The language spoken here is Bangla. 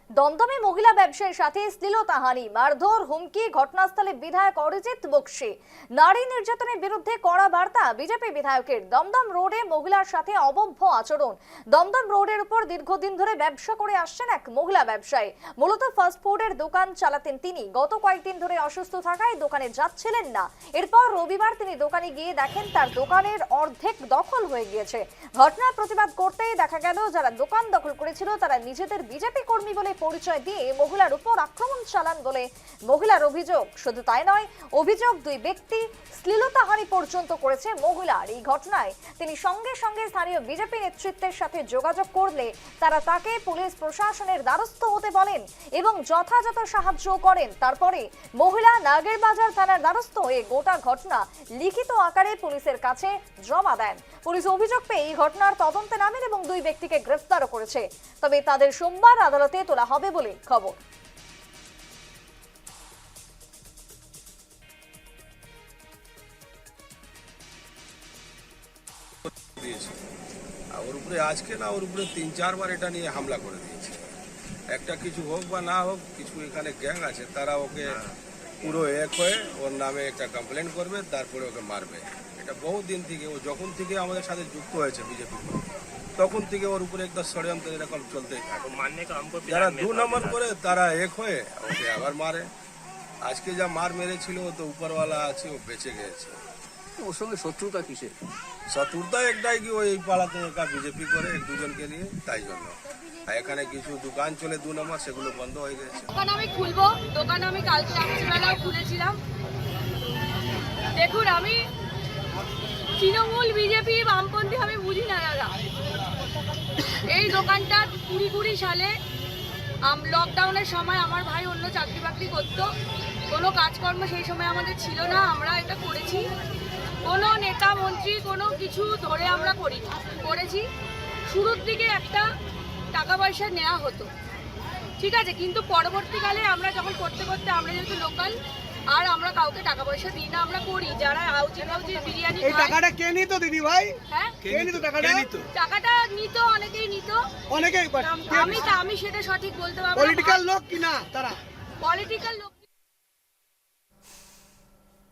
দমদমে মহিলা ব্যবসায়ীর সাথে শ্লীলতাহানি, মারধর, হুমকি, ঘটনাস্থলে বিধায়ক অরিজিৎ বক্সি। নারী নির্যাতনের বিরুদ্ধে কড়া বার্তা বিজেপি বিধায়কের। দমদম রোডে মহিলার সাথে অবৈধ আচরণ। দমদম রোডের উপর দীর্ঘদিন ধরে ব্যবসা করে আসছেন এক মহিলা ব্যবসায়ী। মূলত ফাস্টফুডের দোকান চালাতেন তিনি। গত কয়েকদিন ধরে অসুস্থ থাকায় দোকানে যাচ্ছিলেন না। এরপর রবিবার তিনি দোকানে গিয়ে দেখেন তার দোকানের অর্ধেক দখল হয়ে গিয়েছে। ঘটনার প্রতিবাদ করতেই দেখা গেল যারা দোকান দখল করেছিল তারা নিজেদের বিজেপি কর্মী বলে পরিচয় দিয়ে মহিলার উপর আক্রমণ চালান বলে মহিলার অভিযোগ। শুধু তাই নয়, অভিযোগ দুই ব্যক্তি শ্লীলতাহানি পর্যন্ত করেছে মহিলার। এই ঘটনায় তিনি সঙ্গে সঙ্গে স্থানীয় বিজেপি নেতৃত্বের সাথে যোগাযোগ করলে তারা তাকে পুলিশ প্রশাসনের দ্বারস্থ হতে বলেন এবং যথাযথ সাহায্য করেন। তারপরে মহিলা নাগেরবাজার থানার দ্বারস্থ হয়ে গোটা ঘটনা লিখিত আকারে পুলিশের কাছে জমা দেন। পুলিশ অভিযোগ পেয়ে এই ঘটনার তদন্তে নামেন এবং দুই ব্যক্তিকে গ্রেফতারও করেছে। তবে তাদের সোমবার আদালতে তোলা হবে বলে খবর। ওর উপরে আজকে না, ওর উপরে ৩-৪ বার এটা নিয়ে হামলা করে দিয়েছে। একটা কিছু হোক বা না হোক, কিছু এখানে গ্যাং আছে, তারা ওকে পুরো এক হয়ে ওর নামে একটা কমপ্লেন করবে, তারপরে ওকে মারবে। এটা বহু দিন থেকে, ও যখন থেকে আমাদের সাথে যুক্ত হয়েছে বিজেপি, তখন থেকে ওর উপরে একটা ষড়যন্ত্র এরকম চলতেই থাকে। যারা ২ নম্বর করে তারা এক হয়ে ওকে আবার মারে। আজকে যা মার মেরেছিল, ও তো উপরওয়ালা আছে, ও বেঁচে গেছে। ওর সঙ্গে শত্রুতা কিসের? শত্রুতা একটাই কি, ওই পাড়াতে একা বিজেপি করে এক দুজনকে নিয়ে, তাই জন্য। আর এখানে কিছু দোকান চলে ২ নম্বর, সেগুলো বন্ধ হয়ে গেছে। দোকান আমি খুলবো, দোকান আমি কালকে রাত্রিবেলাও খুলেছিলাম। দেখুন, আমি তৃণমূল, বিজেপি, বামপন্থী আমি বুঝি না দাদা। এই দোকানটা 2020 সালে লকডাউনের সময় আমার ভাই অন্য চাকরি বাকরি করতো, কোনো কাজকর্ম সেই সময় আমাদের ছিল না, আমরা এটা করেছি। কোনো নেতা মন্ত্রী কোনো কিছু ধরে আমরা করেছি। শুরুর দিকে একটা টাকা পয়সা নেওয়া হতো, ঠিক আছে, কিন্তু পরবর্তীকালে আমরা যখন করতে করতে, আমরা যেহেতু লোকাল, আর আমরা কাউকে টাকা পয়সা দিই না, আমরা করি। যারা হাউজির বিরিয়ানি, এই টাকাটা কে নিত দিদি ভাই? হ্যাঁ, কে নিত টাকাটা? টাকাটা নিত, অনেকেই নিত, অনেকেই। আমি সেটা সঠিক বলতে পারবো না। পলিটিক্যাল লোক কিনা তারা? পলিটিক্যাল লোক।